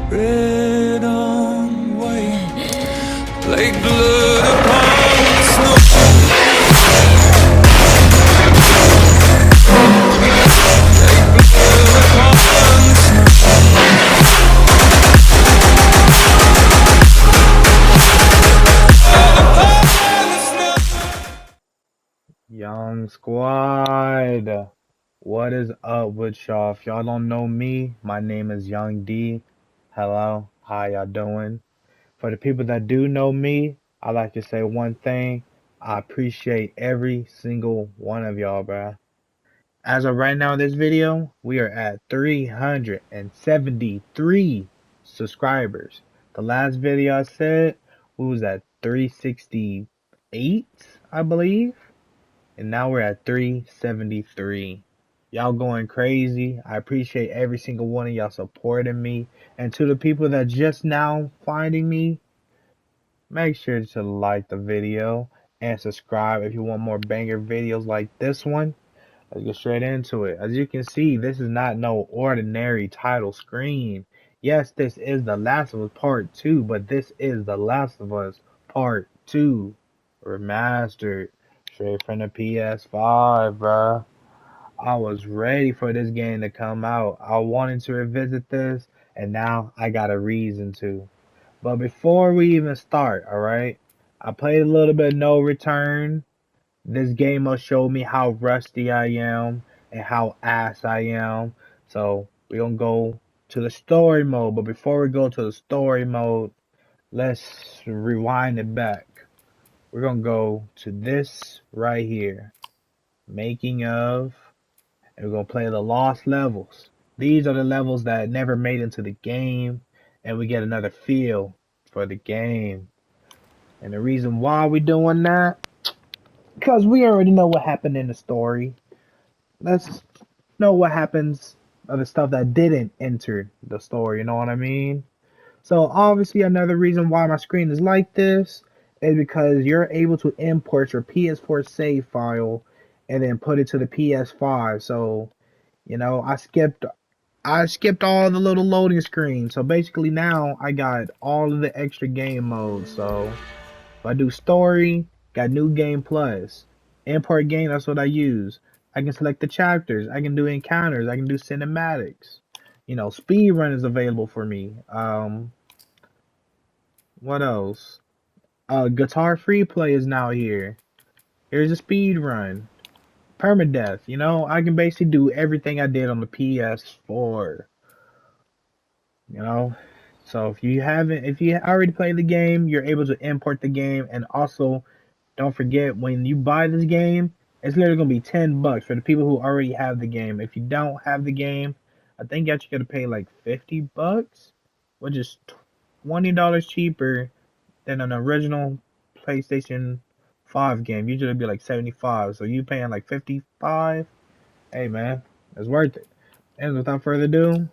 Red on white, like blood upon snow. Young Squad, what is up with y'all? If y'all don't know me, my name is Young D. Hello, how y'all doing? For the people that do know me, I like to say one thing. I appreciate every single one of y'all, bruh. As of right now in this video, we are at 373 subscribers. The last video I said, we was at 368, I believe. And now we're at 373. Y'all going crazy. I appreciate every single one of y'all supporting me. And to the people that just now finding me, make sure to like the video and subscribe if you want more banger videos like this one. Let's get straight into it. As you can see, this is not no ordinary title screen. Yes, this is The Last of Us Part 2, but this is The Last of Us Part 2 Remastered. Straight from the PS5, bruh. I was ready for this game to come out. I wanted to revisit this, and now I got a reason to. But before we even start, alright? I played a little bit of No Return. This game will show me how rusty I am and how ass I am. So we're gonna go to the story mode. But before we go to the story mode, let's rewind it back. We're gonna go to this right here. Making of, and we're gonna play the lost levels. These are the levels that never made into the game, and we get another feel for the game. And the reason why we're doing that, because we already know what happened in the story. Let's know what happens of the stuff that didn't enter the story, you know what I mean? So obviously another reason why my screen is like this is because you're able to import your PS4 save file and then put it to the PS5. So, I skipped all the little loading screens. So basically now I got all of the extra game modes. So if I do story, got new game plus. Import game, that's what I use. I can select the chapters. I can do encounters. I can do cinematics. Speed run is available for me. What else? Guitar free play is now here. Here's a speed run. Permadeath. I can basically do everything I did on the PS4. You know, so if you already played the game, you're able to import the game, and also don't forget when you buy this game, it's literally gonna be $10 for the people who already have the game. If you don't have the game, I think you actually gotta pay like $50, which is $20 cheaper than an original PlayStation 5 game. Usually it'd be like 75, so you paying like 55. Hey man, it's worth it. And without further ado,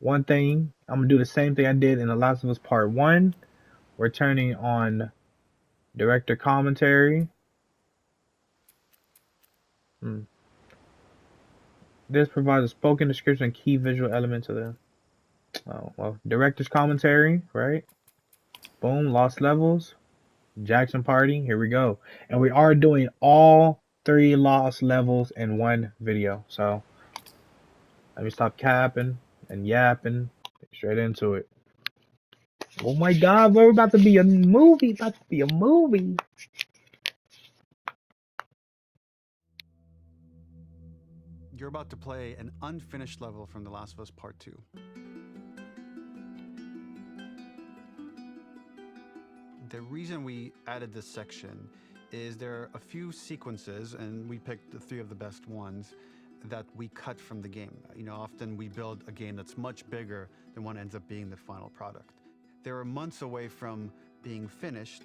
one thing, I'm gonna do the same thing I did in The Last of Us Part 1. We're turning on director commentary. Hmm. This provides a spoken description and key visual elements of the director's commentary, right? Boom, lost levels, Jackson Party, here we go. And we are doing all 3 lost levels in one video. So let me stop capping and yapping. Straight into it. Oh my god, we're about to be a movie. About to be a movie. You're about to play an unfinished level from The Last of Us Part 2. The reason we added this section is there are a few sequences, and we picked the 3 of the best ones, that we cut from the game. Often we build a game that's much bigger than what ends up being the final product. They were months away from being finished,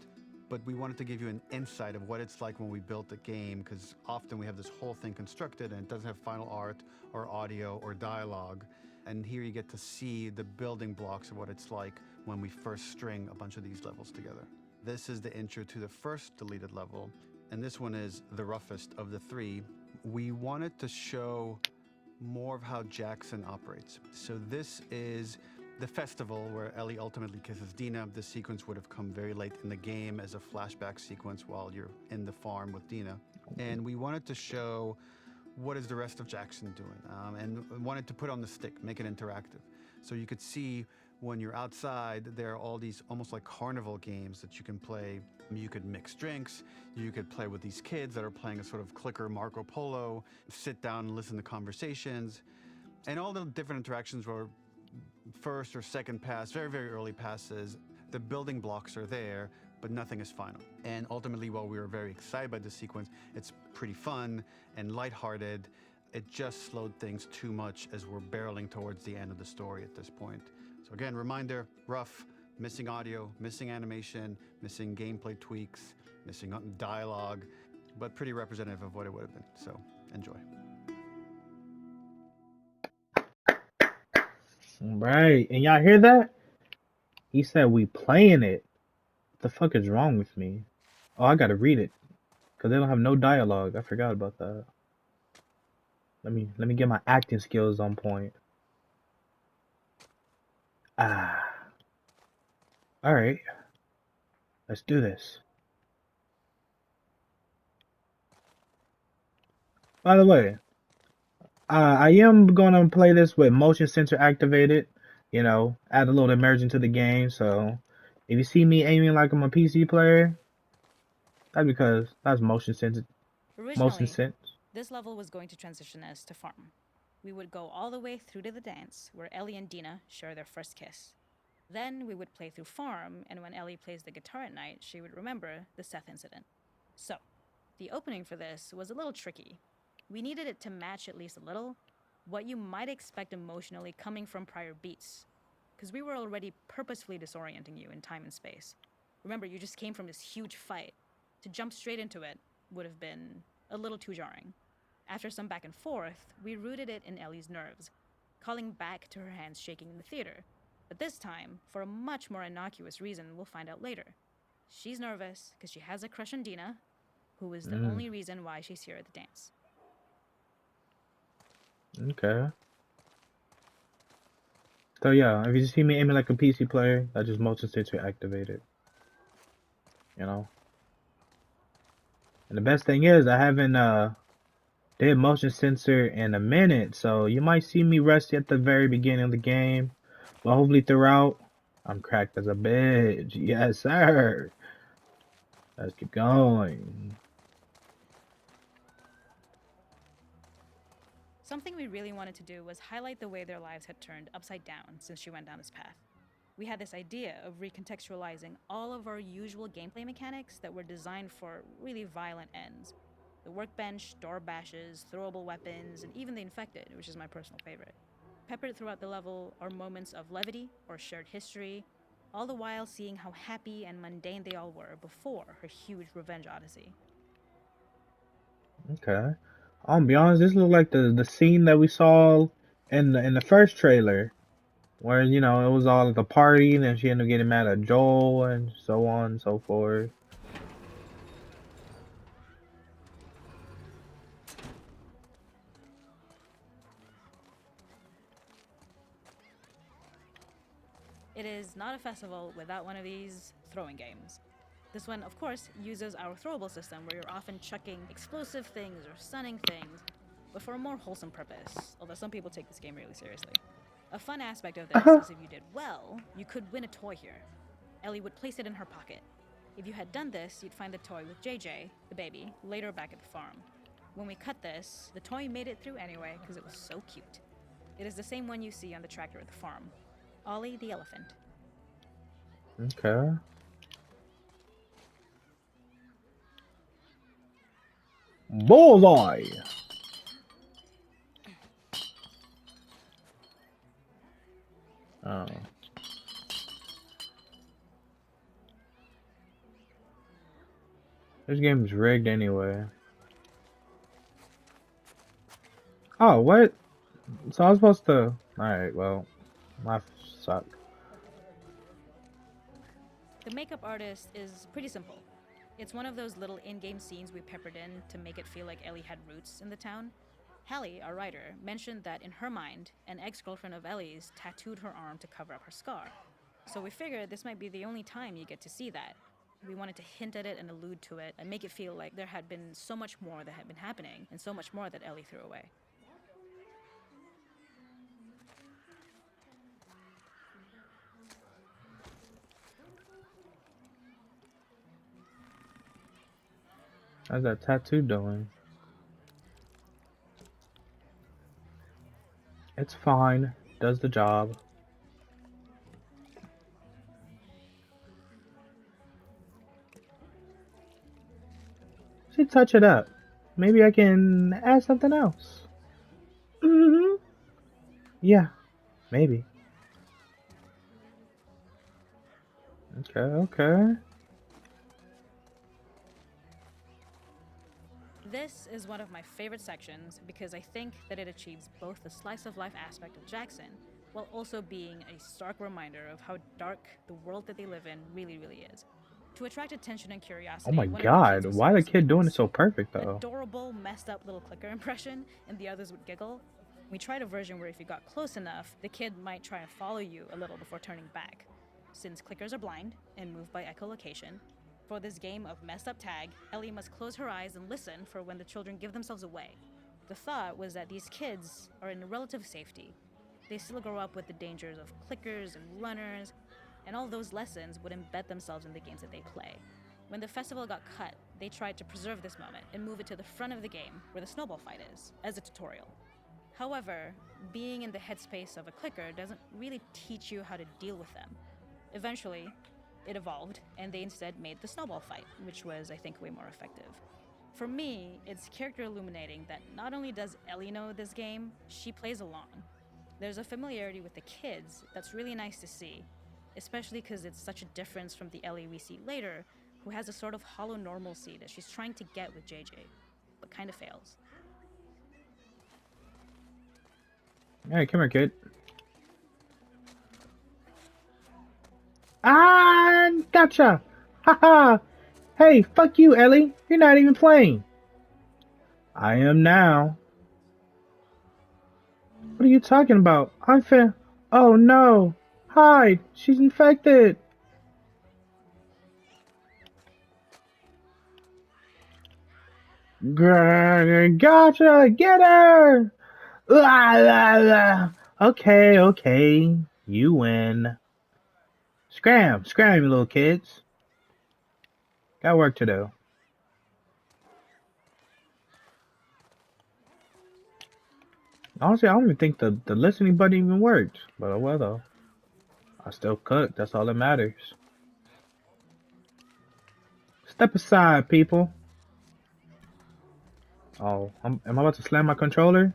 but we wanted to give you an insight of what it's like when we built a game, because often we have this whole thing constructed and it doesn't have final art or audio or dialogue. And here you get to see the building blocks of what it's like when we first string a bunch of these levels together. This is the intro to the first deleted level, and this one is the roughest of the 3. We wanted to show more of how Jackson operates. So this is the festival where Ellie ultimately kisses Dina. This sequence would have come very late in the game as a flashback sequence while you're in the farm with Dina. And we wanted to show what is the rest of Jackson doing, and wanted to put on the stick, make it interactive. So you could see when you're outside, there are all these almost like carnival games that you can play. You could mix drinks, you could play with these kids that are playing a sort of clicker Marco Polo, sit down and listen to conversations. And all the different interactions were first or second pass, very, very early passes. The building blocks are there, but nothing is final. And ultimately, while we were very excited by this sequence, it's pretty fun and lighthearted. It just slowed things too much as we're barreling towards the end of the story at this point. So again, reminder, rough, missing audio, missing animation, missing gameplay tweaks, missing dialogue, but pretty representative of what it would have been. So enjoy. Right, and y'all hear that? He said we playing it. What the fuck is wrong with me? Oh, I gotta read it, cause they don't have no dialogue. I forgot about that. Let me get my acting skills on point. Ah, all right. Let's do this. By the way, I am gonna play this with motion sensor activated. You know, add a little immersion to the game. So, if you see me aiming like I'm a PC player, that's because that's motion sensor. Motion Originally, sense. this level was going to transition us to farm. We would go all the way through to the dance, where Ellie and Dina share their first kiss. Then we would play through farm, and when Ellie plays the guitar at night, she would remember the Seth incident. So, the opening for this was a little tricky. We needed it to match at least a little what you might expect emotionally coming from prior beats, because we were already purposefully disorienting you in time and space. Remember, you just came from this huge fight. To jump straight into it would have been a little too jarring. After some back and forth, we rooted it in Ellie's nerves, calling back to her hands shaking in the theater. But this time, for a much more innocuous reason we'll find out later. She's nervous because she has a crush on Dina, who is the only reason why she's here at the dance. Okay. So yeah, if you see me aiming like a PC player, that's just motion sensor activated. You know. And the best thing is I haven't did motion sensor in a minute, so you might see me rusty at the very beginning of the game, but hopefully throughout, I'm cracked as a bitch. Yes, sir. Let's keep going. Something we really wanted to do was highlight the way their lives had turned upside down since she went down this path. We had this idea of recontextualizing all of our usual gameplay mechanics that were designed for really violent ends. The workbench, door bashes, throwable weapons, and even the infected, which is my personal favorite. Peppered throughout the level are moments of levity or shared history, all the while seeing how happy and mundane they all were before her huge revenge odyssey. Okay. I'll be honest, this looked like the scene that we saw in the first trailer, where you know it was all at the party, and then she ended up getting mad at Joel, and so on and so forth. It is not a festival without one of these throwing games. This one, of course, uses our throwable system where you're often chucking explosive things or stunning things, but for a more wholesome purpose, although some people take this game really seriously. A fun aspect of this is if you did well, you could win a toy here. Ellie would place it in her pocket. If you had done this, you'd find the toy with JJ, the baby, later back at the farm. When we cut this, the toy made it through anyway because it was so cute. It is the same one you see on the tractor at the farm. Ollie the elephant. Okay. Bullseye. Oh. This game's rigged anyway. Oh, what? So I was supposed to. Alright, well, my suck. The makeup artist is pretty simple. It's one of those little in-game scenes we peppered in to make it feel like Ellie had roots in the town. Hallie, our writer, mentioned that in her mind, an ex-girlfriend of Ellie's tattooed her arm to cover up her scar. So we figured this might be the only time you get to see that. We wanted to hint at it and allude to it and make it feel like there had been so much more that had been happening and so much more that Ellie threw away. How's that tattoo doing? It's fine. Does the job. Should touch it up. Maybe I can add something else. Yeah, maybe. Okay. This is one of my favorite sections because I think that it achieves both the slice of life aspect of Jackson while also being a stark reminder of how dark the world that they live in really is. To attract attention and Oh curiosity, my one of the god, kids was why the supposed to kid make doing it this so perfect though? adorable, messed up little clicker impression, and the others would giggle. We tried a version where if you got close enough, the kid might try and follow you a little before turning back. Since clickers are blind and move by echolocation, for this game of messed up tag, Ellie must close her eyes and listen for when the children give themselves away. The thought was that these kids are in relative safety. They still grow up with the dangers of clickers and runners, and all those lessons would embed themselves in the games that they play. When the festival got cut, they tried to preserve this moment and move it to the front of the game, where the snowball fight is, as a tutorial. However, being in the headspace of a clicker doesn't really teach you how to deal with them. Eventually, it evolved, and they instead made the snowball fight, which was, I think, way more effective. For me, it's character illuminating that not only does Ellie know this game, she plays along. There's a familiarity with the kids that's really nice to see, especially because it's such a difference from the Ellie we see later, who has a sort of hollow normalcy that she's trying to get with JJ, but kind of fails. Hey, come here, kid. Ah, gotcha! Haha! Hey, fuck you, Ellie. You're not even playing. I am now. What are you talking about? Oh no! Hide! She's infected! Gotcha! Get her! La, la, la. Okay. You win. Scram, you little kids. Got work to do. Honestly, I don't even think the listening button even worked. But oh well though. I still cooked. That's all that matters. Step aside, people. Oh, am I about to slam my controller?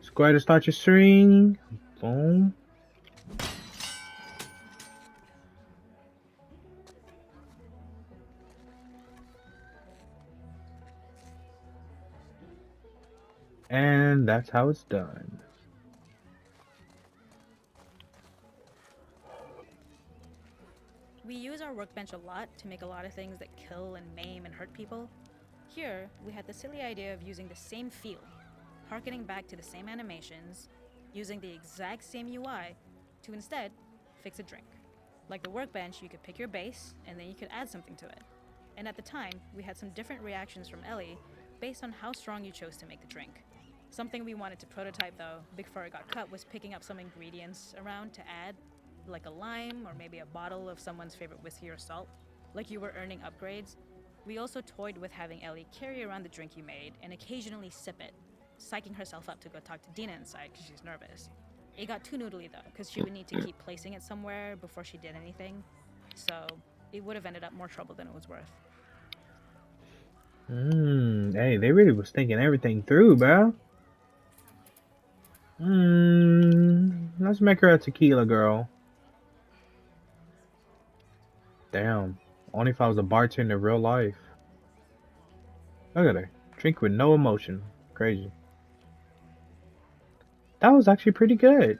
Square to start your string. Boom. And that's how it's done. We use our workbench a lot to make a lot of things that kill and maim and hurt people. Here, we had the silly idea of using the same feel, harkening back to the same animations, using the exact same UI to instead fix a drink. Like the workbench, you could pick your base and then you could add something to it. And at the time, we had some different reactions from Ellie based on how strong you chose to make the drink. Something we wanted to prototype though, before it got cut, was picking up some ingredients around to add, like a lime or maybe a bottle of someone's favorite whiskey or salt, like you were earning upgrades. We also toyed with having Ellie carry around the drink you made and occasionally sip it, psyching herself up to go talk to Dina inside because she's nervous. It got too noodly though, because she would need to keep placing it somewhere before she did anything, so it would have ended up more trouble than it was worth. Hey, they really was thinking everything through, bro. Let's make her a tequila girl. Damn. Only if I was a bartender in real life. Look at her. Drink with no emotion. Crazy. That was actually pretty good.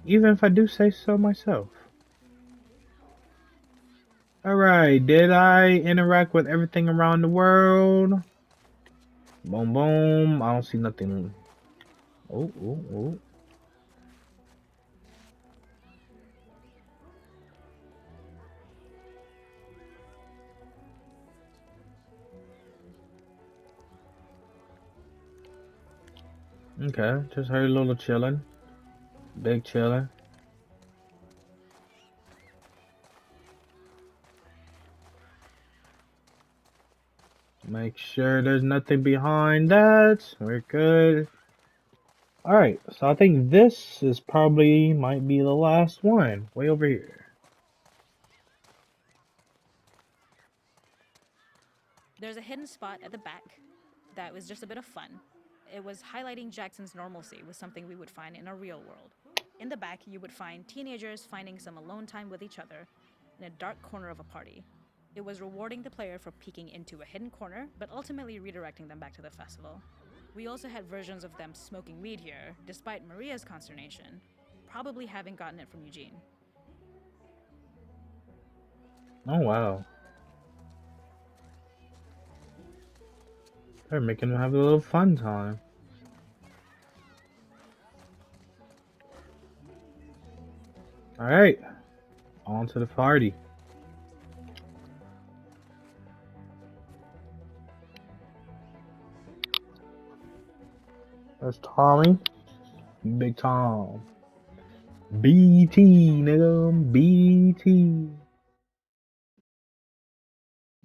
Even if I do say so myself. Alright, did I interact with everything around the world? Boom, boom. I don't see nothing. Oh, oh, oh. Okay, just heard a little chilling. Big chilling. Make sure there's nothing behind that. We're good. Alright, so I think this is probably might be the last one. Way over here. There's a hidden spot at the back that was just a bit of fun. It was highlighting Jackson's normalcy with something we would find in a real world. In the back, you would find teenagers finding some alone time with each other in a dark corner of a party. It was rewarding the player for peeking into a hidden corner, but ultimately redirecting them back to the festival. We also had versions of them smoking weed here, despite Maria's consternation, probably having gotten it from Eugene. Oh wow. They're making them have a little fun time. Alright. On to the party. That's Tommy. Big Tom. BT, nigga. BT.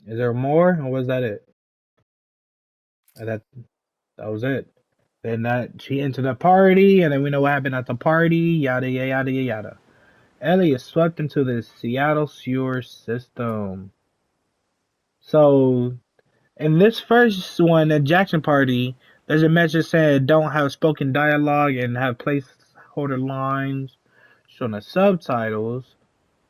Is there more, or was that it? That that was it. Then that she entered the party, and then we know what happened at the party. Yada yada yada yada. Ellie is swept into the Seattle sewer system. So in this first one, the Jackson party, there's a message saying don't have spoken dialogue and have placeholder lines showing the subtitles.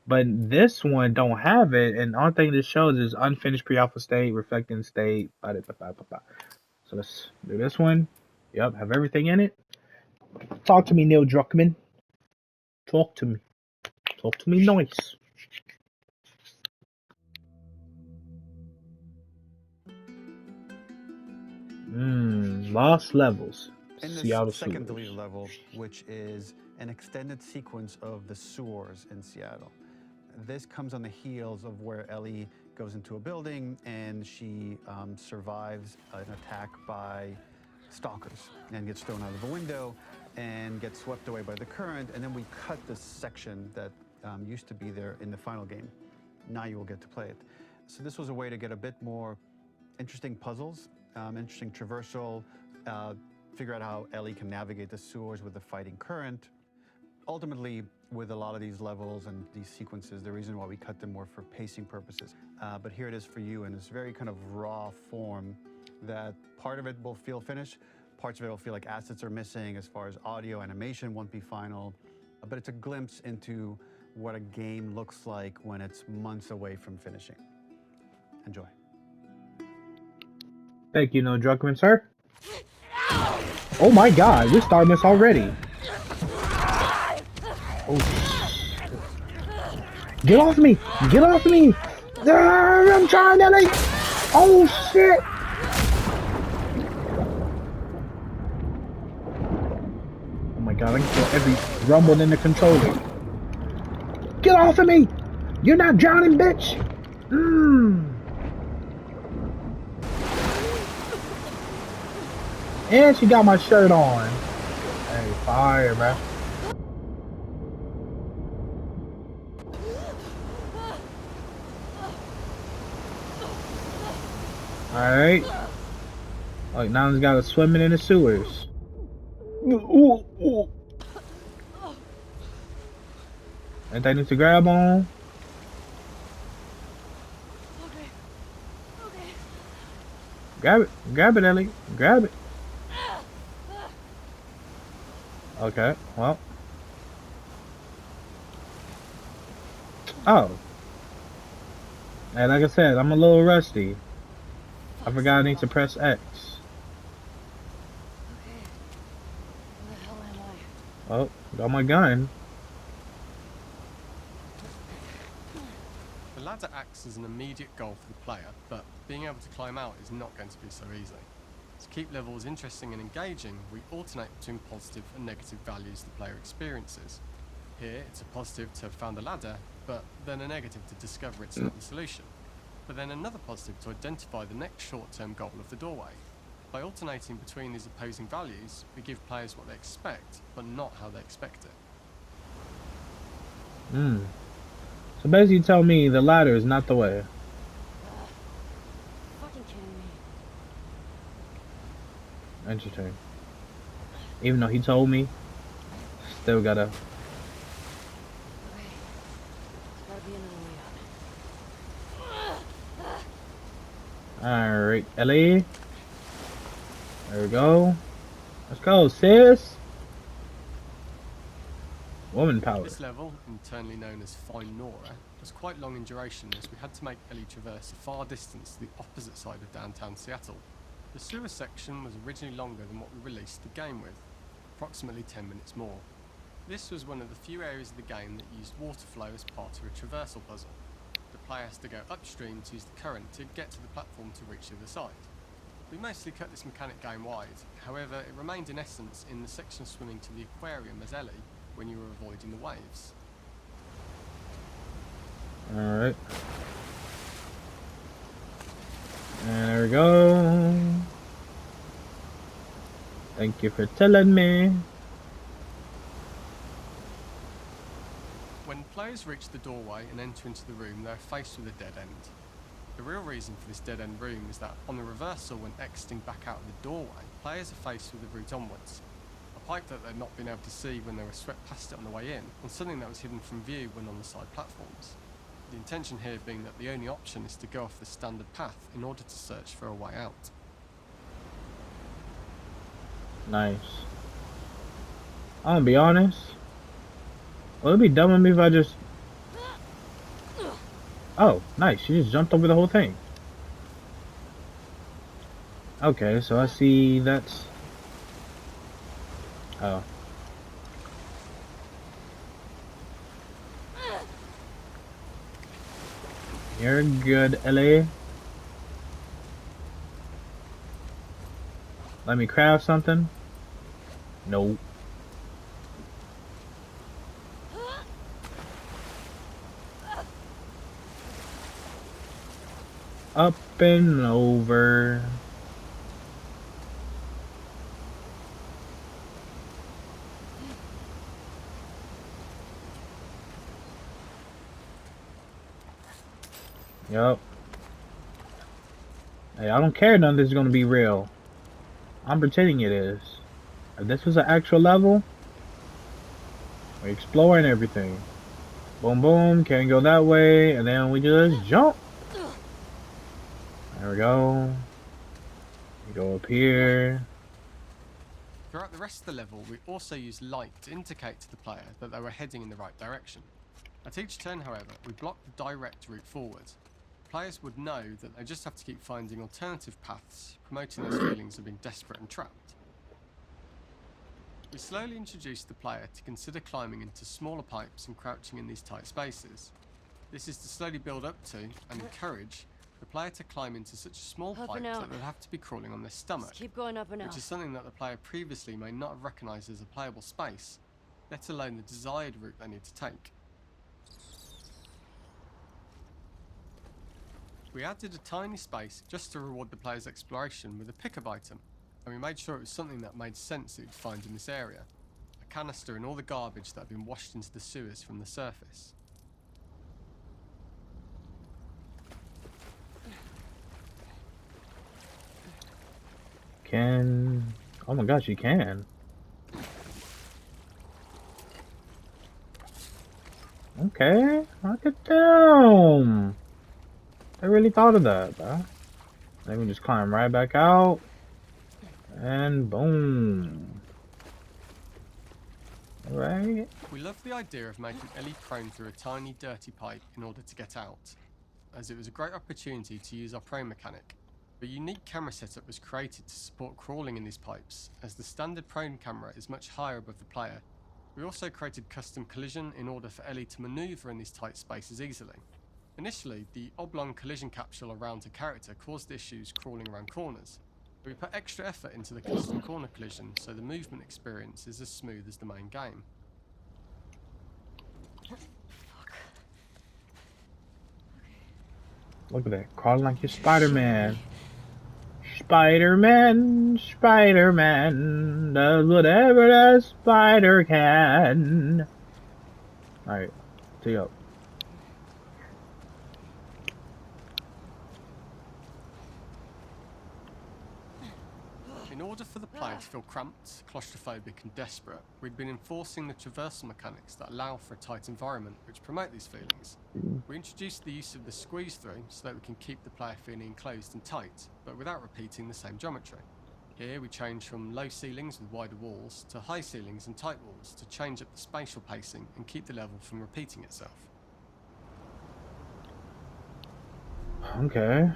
But this one don't have it, and all thing this shows is unfinished pre-alpha state, reflecting state. So let's do this one. Yep, have everything in it. Talk to me, Neil Druckmann. Talk to me. Talk to me nice. Lost levels. In this Seattle second sewers. deleted level, which is an extended sequence of the sewers in Seattle. This comes on the heels of where Ellie goes into a building and she survives an attack by stalkers and gets thrown out of the window and gets swept away by the current. And then we cut this section that used to be there in the final game. Now you will get to play it. So this was a way to get a bit more interesting puzzles, interesting traversal, figure out how Ellie can navigate the sewers with the fighting current. Ultimately, with a lot of these levels and these sequences, the reason why we cut them more for pacing purposes. But here it is for you in this very kind of raw form that part of it will feel finished, parts of it will feel like assets are missing as far as audio, animation won't be final, but it's a glimpse into what a game looks like when it's months away from finishing. Enjoy. Thank you, no Druckmann, sir. Oh my god, we're starting this already. Oh shit. Get off me! Get off me! I'm trying to like. Oh shit! Oh my god, I can feel every rumble in the controller. Get off of me! You're not drowning, bitch! And she got my shirt on. Hey, fire, bro. Alright. Like, now he's got us swimming in the sewers. Anything need to grab on? Okay. Grab it, Ellie. Grab it. Okay, well. Oh. Hey, like I said, I'm a little rusty. I forgot I need to press X. Okay. Where the hell am I? Oh, got my gun. The ladder acts as an immediate goal for the player, but being able to climb out is not going to be so easy. To keep levels interesting and engaging, we alternate between positive and negative values the player experiences. Here, it's a positive to have found a ladder, but then a negative to discover it's not the solution. But then another positive to identify the next short-term goal of the doorway. By alternating between these opposing values, we give players what they expect, but not how they expect it. So basically you tell me the ladder is not the way. Fucking kidding me. Interesting. Even though he told me, still gotta. Okay. There's gotta be another way out. Alright, Ellie. There we go. Let's go, sis. Woman power. This level, internally known as Fine Nora, was quite long in duration as we had to make Ellie traverse a far distance to the opposite side of downtown Seattle. The sewer section was originally longer than what we released the game with, approximately 10 minutes more. This was one of the few areas of the game that used water flow as part of a traversal puzzle. The player has to go upstream to use the current to get to the platform to reach the other side. We mostly cut this mechanic game-wide, however it remained in essence in the section swimming to the aquarium as Ellie when you were avoiding the waves. Alright. And there we go. Thank you for telling me. When players reach the doorway and enter into the room, they are faced with a dead end. The real reason for this dead end room is that on the reversal, when exiting back out of the doorway, players are faced with the route onwards. A pipe that they'd not been able to see when they were swept past it on the way in, and something that was hidden from view when on the side platforms. The intention here being that the only option is to go off the standard path in order to search for a way out. Nice. I'm gonna be honest. Well, it'd be dumb of me if I just... Oh, nice. She just jumped over the whole thing. Okay, so I see that's... Oh. You're good, Ellie. Let me craft something? Nope. Up and over. Yup. Hey, I don't care none of this is gonna be real. I'm pretending it is. If this was an actual level, we're exploring everything. Boom boom, can't go that way, and then we just jump. There we go. We go up here. Throughout the rest of the level, we also use light to indicate to the player that they were heading in the right direction. At each turn, however, we block the direct route forward. Players would know that they just have to keep finding alternative paths, promoting those feelings of being desperate and trapped. We slowly introduce the player to consider climbing into smaller pipes and crouching in these tight spaces. This is to slowly build up to, and encourage, the player to climb into such a small Up pipe and that out. they'll have to be crawling on their stomach, Just keep going up and out. which is something that the player previously may not have recognised as a playable space, let alone the desired route they need to take. We added a tiny space just to reward the player's exploration with a pickup item, and we made sure it was something that made sense that you'd find in this area. A canister and all the garbage that had been washed into the sewers from the surface. Oh my gosh, you can. Okay, knock it down. I really thought of that, bro. Then we just climb right back out. And boom. Alright. We loved the idea of making Ellie prone through a tiny dirty pipe in order to get out, as it was a great opportunity to use our prone mechanic. A unique camera setup was created to support crawling in these pipes, as the standard prone camera is much higher above the player. We also created custom collision in order for Ellie to manoeuvre in these tight spaces easily. Initially, the oblong collision capsule around her character caused issues crawling around corners. We put extra effort into the custom corner collision, so the movement experience is as smooth as the main game. Look at that, crawling like you're Spider-Man. Spider-Man, Spider-Man does whatever that spider can. Alright, see up. In order for the player to feel cramped, claustrophobic and desperate, we'd been enforcing the traversal mechanics that allow for a tight environment which promote these feelings. We introduced the use of the squeeze through so that we can keep the player feeling enclosed and tight, but without repeating the same geometry. Here we change from low ceilings with wider walls to high ceilings and tight walls to change up the spatial pacing and keep the level from repeating itself. Okay.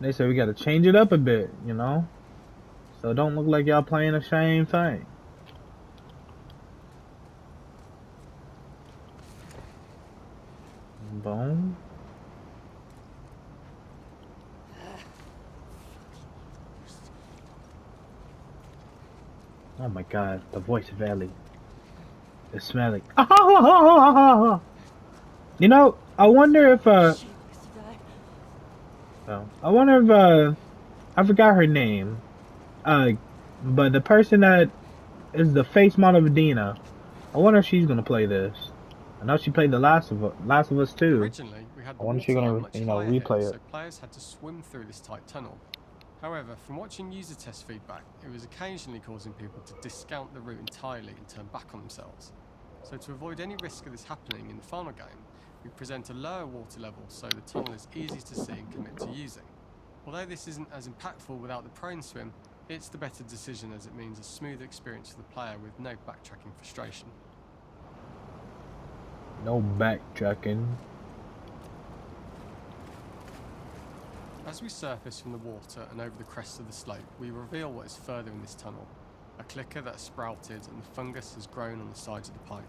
They said we gotta change it up a bit, you know? So it don't look like y'all playing the same thing. Boom. Oh my god, the voice of Ellie. It's smelling. You know, I wonder if I wonder if I forgot her name. But the person that is the face model of Dina, I wonder if she's gonna play this. I know she played the Last of Us too. Originally, we had I the wonder if she's waterline gonna, much you know, higher here, replay so it. players had to swim through this tight tunnel. However, from watching user test feedback, it was occasionally causing people to discount the route entirely and turn back on themselves. So to avoid any risk of this happening in the final game, we present a lower water level so the tunnel is easy to see and commit to using. Although this isn't as impactful without the prone swim, it's the better decision as it means a smoother experience for the player with no backtracking frustration. No backtracking. As we surface from the water and over the crest of the slope, we reveal what is further in this tunnel. A clicker that has sprouted and the fungus has grown on the sides of the pipe.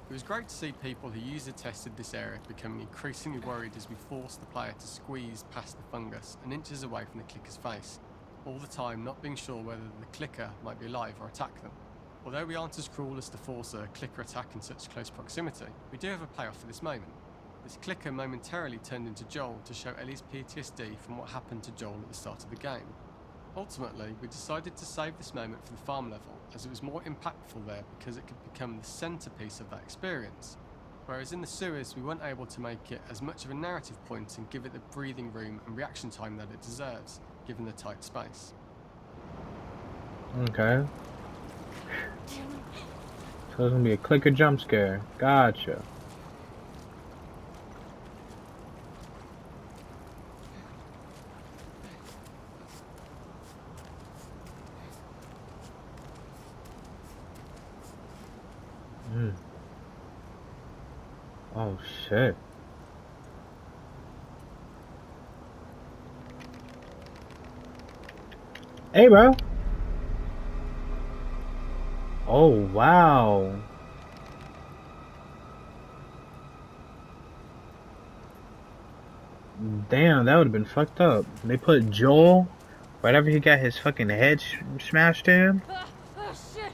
It was great to see people who user tested this area becoming increasingly worried as we forced the player to squeeze past the fungus and inches away from the clicker's face, all the time not being sure whether the clicker might be alive or attack them. Although we aren't as cruel as to force a clicker attack in such close proximity, we do have a payoff for this moment. This clicker momentarily turned into Joel to show Ellie's PTSD from what happened to Joel at the start of the game. Ultimately, we decided to save this moment for the farm level, as it was more impactful there because it could become the centrepiece of that experience. Whereas in the sewers, we weren't able to make it as much of a narrative point and give it the breathing room and reaction time that it deserves, given the tight space. Okay. So it's gonna be a clicker jump scare. Gotcha. Oh shit. Hey bro. Oh wow. Damn, that would have been fucked up. They put Joel right after he got his fucking head smashed in. Oh shit!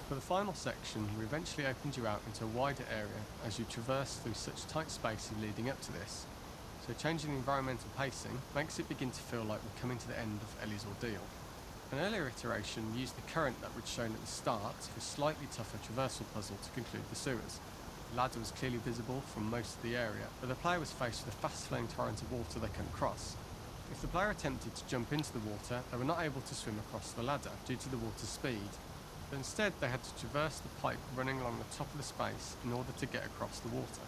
For the final section, we eventually opened you out into a wider area as you traverse through such tight spaces leading up to this. So changing the environmental pacing makes it begin to feel like we're coming to the end of Ellie's ordeal. An earlier iteration used the current that we'd shown at the start for a slightly tougher traversal puzzle to conclude the sewers. The ladder was clearly visible from most of the area, but the player was faced with a fast-flowing torrent of water they couldn't cross. If the player attempted to jump into the water, they were not able to swim across the ladder due to the water's speed. But instead, they had to traverse the pipe running along the top of the space in order to get across the water.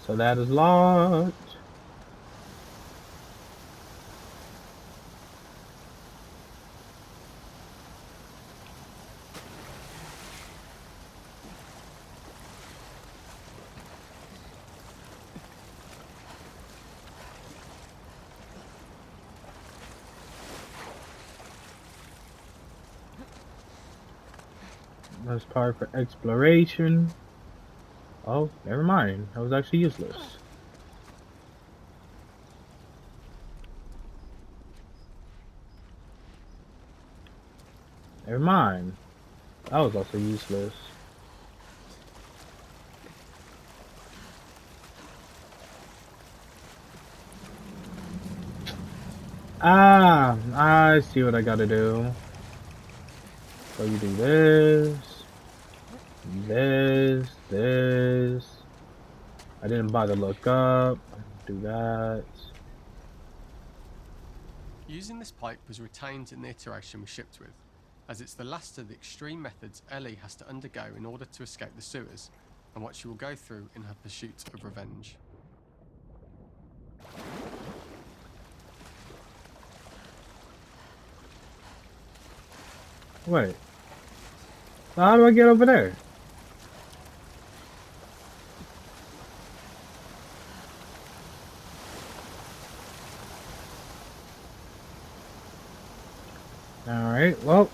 So that is locked. That's part for exploration. Oh, never mind. That was actually useless. Never mind. That was also useless. Ah, I see what I gotta do. So you do this. I didn't bother to look up. Do that. Using this pipe was retained in the iteration we shipped with, as it's the last of the extreme methods Ellie has to undergo in order to escape the sewers, and what she will go through in her pursuit of revenge. Wait. So how do I get over there? Alright, well,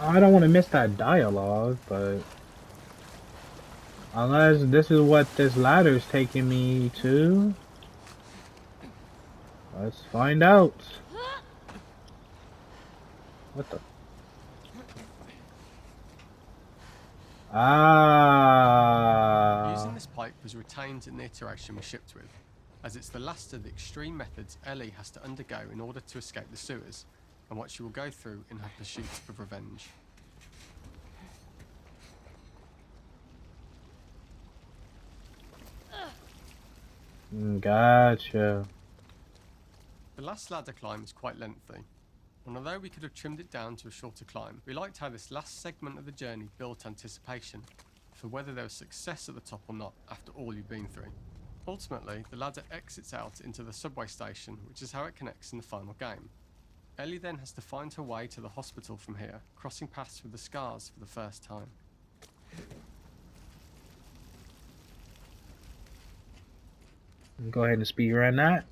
I don't want to miss that dialogue, but unless this is what this ladder is taking me to, let's find out. What the? Ah. Using this pipe was retained in the iteration we shipped with, as it's the last of the extreme methods Ellie has to undergo in order to escape the sewers, and what she will go through in her pursuit of revenge. Gotcha. The last ladder climb is quite lengthy, and although we could have trimmed it down to a shorter climb, we liked how this last segment of the journey built anticipation for whether there was success at the top or not after all you've been through. Ultimately, the ladder exits out into the subway station, which is how it connects in the final game. Ellie then has to find her way to the hospital from here, crossing paths with the Scars for the first time. Go ahead and speed run that.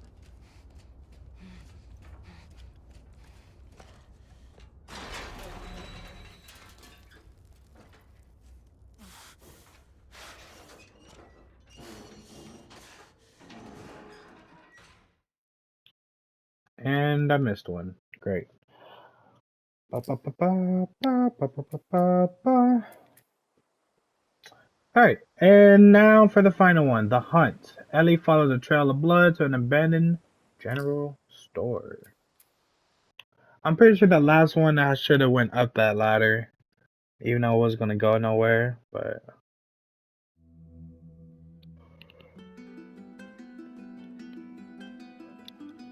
And I missed one. Great. Alright, and now for the final one, the hunt. Ellie follows a trail of blood to an abandoned general store. I'm pretty sure the last one I should have went up that ladder, even though it was gonna go nowhere, but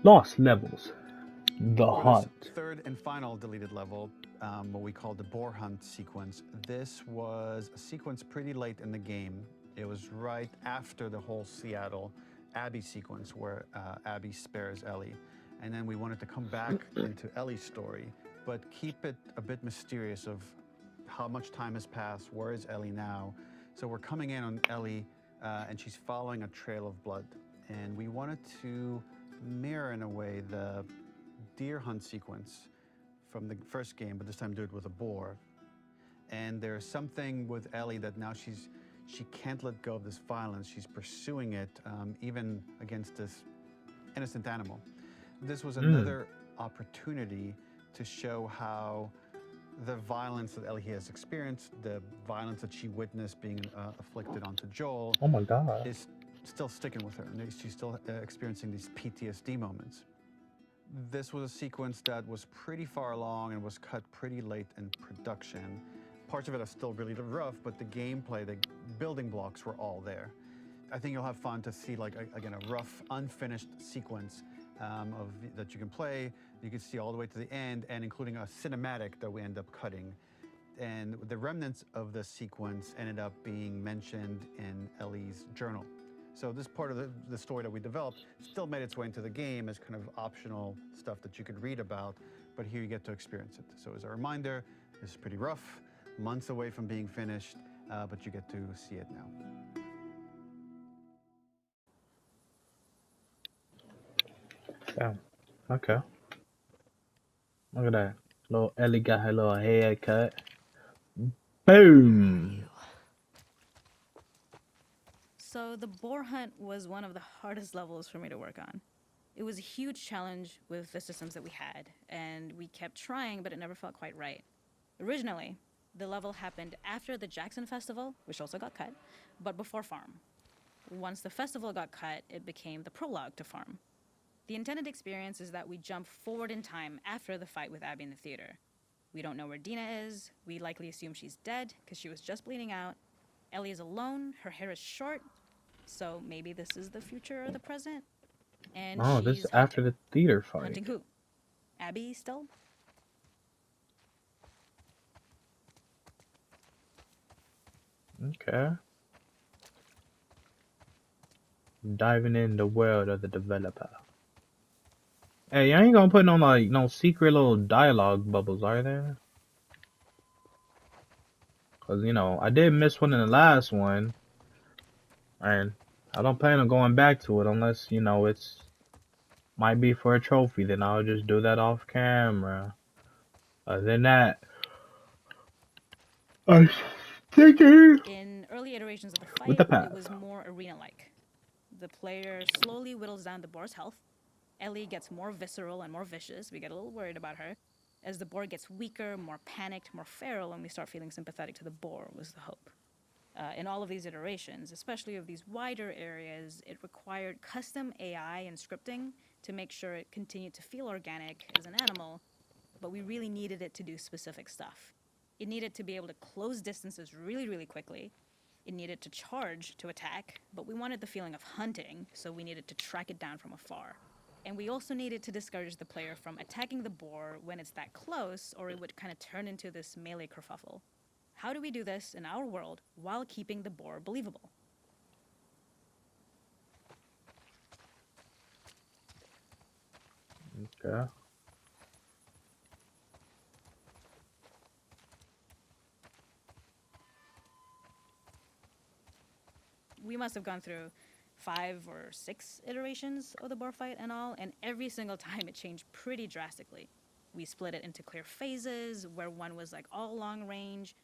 lost levels. The For hunt. this third and final deleted level, what we call the boar hunt sequence, this was a sequence pretty late in the game. It was right after the whole Seattle Abby sequence where Abby spares Ellie. And then we wanted to come back into Ellie's story, but keep it a bit mysterious of how much time has passed, where is Ellie now? So we're coming in on Ellie and she's following a trail of blood. And we wanted to mirror in a way the deer hunt sequence from the first game, but this time do it with a boar. And there's something with Ellie that now she can't let go of this violence. She's pursuing it, even against this innocent animal. This was another opportunity to show how the violence that Ellie has experienced, the violence that she witnessed being afflicted onto Joel, Oh my god. is still sticking with her. And she's still experiencing these PTSD moments. This was a sequence that was pretty far along and was cut pretty late in production. Parts of it are still really rough, but the gameplay, the building blocks were all there. I think you'll have fun to see, like, again, a rough, unfinished sequence that you can play. You can see all the way to the end, and including a cinematic that we end up cutting. And the remnants of the sequence ended up being mentioned in Ellie's journal. So this part of the story that we developed still made its way into the game as kind of optional stuff that you could read about, but here you get to experience it. So as a reminder, this is pretty rough, months away from being finished, but you get to see it now. Yeah. Okay. Look at that. Little Ellie got her little haircut. Boom. So the boar hunt was one of the hardest levels for me to work on. It was a huge challenge with the systems that we had, and we kept trying, but it never felt quite right. Originally, the level happened after the Jackson Festival, which also got cut, but before Farm. Once the festival got cut, it became the prologue to Farm. The intended experience is that we jump forward in time after the fight with Abby in the theater. We don't know where Dina is. We likely assume she's dead because she was just bleeding out. Ellie is alone. Her hair is short. So maybe this is the future or the present. And Oh, this is she's after hunting. the theater fight. Hunting who? Abby still? Okay. Diving in the world of the developer. Hey, you ain't gonna put no like no secret little dialogue bubbles, are there? Cause you know I did miss one in the last one, and I don't plan on going back to it unless you know it's might be for a trophy. Then I'll just do that off camera. Other than that, I thinking In early iterations of the with fight, the it path. was more arena-like. The player slowly whittles down the boar's health. Ellie gets more visceral and more vicious. We get a little worried about her. As the boar gets weaker, more panicked, more feral, and we start feeling sympathetic to the boar, was the hope. In all of these iterations, especially of these wider areas, it required custom AI and scripting to make sure it continued to feel organic as an animal, but we really needed it to do specific stuff. It needed to be able to close distances really, really quickly. It needed to charge to attack, but we wanted the feeling of hunting, so we needed to track it down from afar. And we also needed to discourage the player from attacking the boar when it's that close, or it would kind of turn into this melee kerfuffle. How do we do this in our world while keeping the boar believable? Okay. We must have gone through 5 or 6 iterations of the boar fight and all, and every single time it changed pretty drastically. We split it into clear phases, where one was like all long range.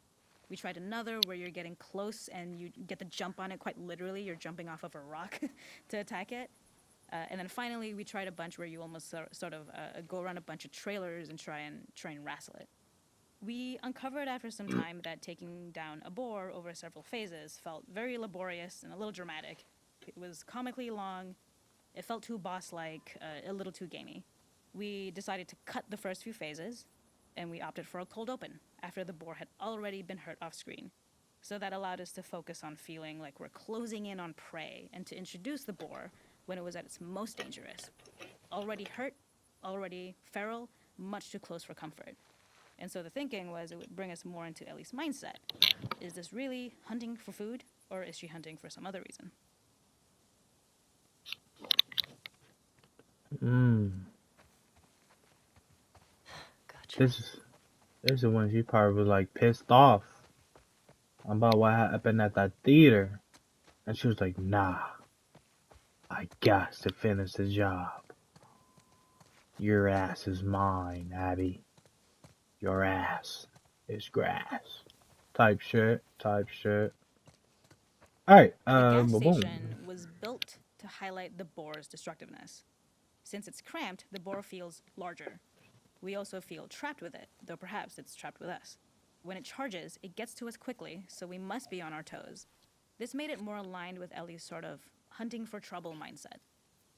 We tried another where you're getting close and you get the jump on it quite literally. You're jumping off of a rock to attack it. And then finally, we tried a bunch where you almost sort of go around a bunch of trailers and try and wrestle it. We uncovered after some time that taking down a boar over several phases felt very laborious and a little dramatic. It was comically long. It felt too boss-like, a little too gamey. We decided to cut the first few phases, and we opted for a cold open after the boar had already been hurt off screen. So that allowed us to focus on feeling like we're closing in on prey and to introduce the boar when it was at its most dangerous. Already hurt, already feral, much too close for comfort. And so the thinking was it would bring us more into Ellie's mindset. Is this really hunting for food, or is she hunting for some other reason? Gotcha. This is when she probably was like pissed off about what happened at that theater. And she was like, nah, I got to finish the job. Your ass is mine, Abby. Your ass is grass. Type shit. Alright, The gas boom. station was built to highlight the boar's destructiveness. Since it's cramped, the boar feels larger. We also feel trapped with it, though perhaps it's trapped with us. When it charges, it gets to us quickly, so we must be on our toes. This made it more aligned with Ellie's sort of hunting for trouble mindset.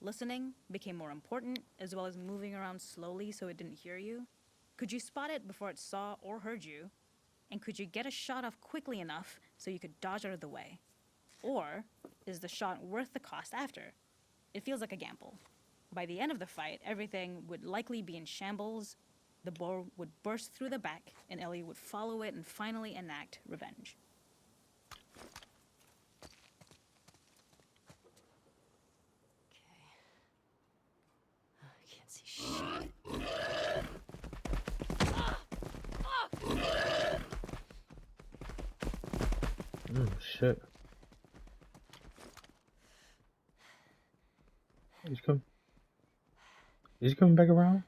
Listening became more important, as well as moving around slowly so it didn't hear you. Could you spot it before it saw or heard you? And could you get a shot off quickly enough so you could dodge out of the way? Or is the shot worth the cost after? It feels like a gamble. By the end of the fight, everything would likely be in shambles. The boar would burst through the back, and Ellie would follow it and finally enact revenge. Okay. I can't see shit. Shit. He's coming back around?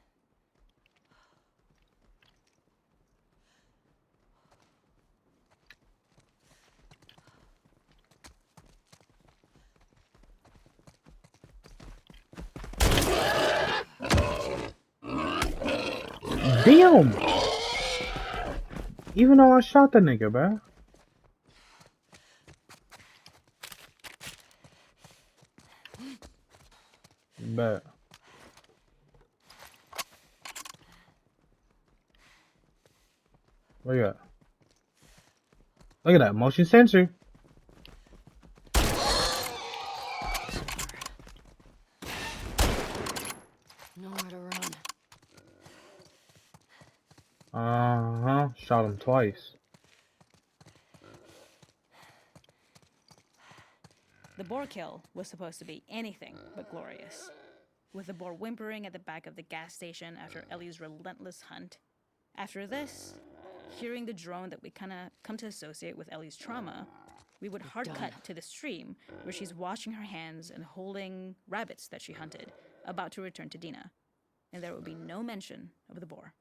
Damn! Even though I shot the nigga, bro. Bet. Look at that. Look at that motion sensor. Nowhere to run. Uh-huh. Shot him twice. The boar kill was supposed to be anything but glorious. With the boar whimpering at the back of the gas station after Ellie's relentless hunt. After this, hearing the drone that we kind of come to associate with Ellie's trauma, we would hard cut to the stream where she's washing her hands and holding rabbits that she hunted, about to return to Dina. And there would be no mention of the boar.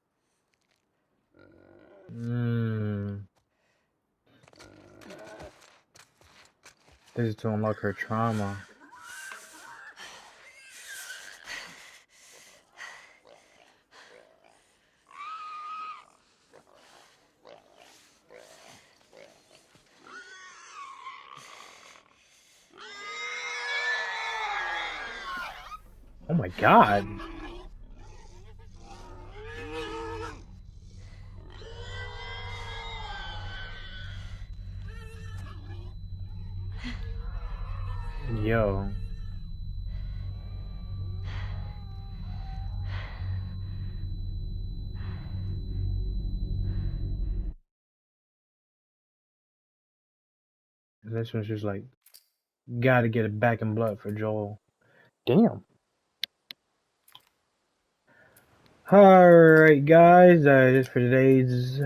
This is to unlock her trauma. Oh my god. Yo. This one's just like, gotta get it back in blood for Joel. Damn. Alright guys, just for today's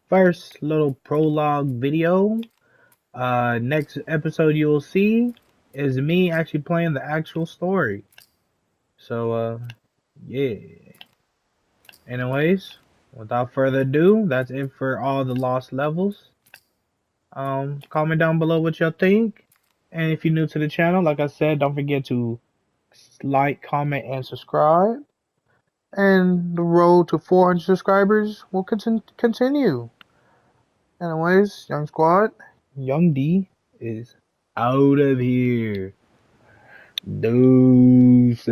first little prologue video. Next episode you will see is me actually playing the actual story. So, yeah. Anyways, without further ado, that's it for all the lost levels. Comment down below what y'all think. And if you're new to the channel, like I said, don't forget to like, comment, and subscribe. And the road to 400 subscribers will continue. Anyways, Young Squad, Young D is out of here. Deuces.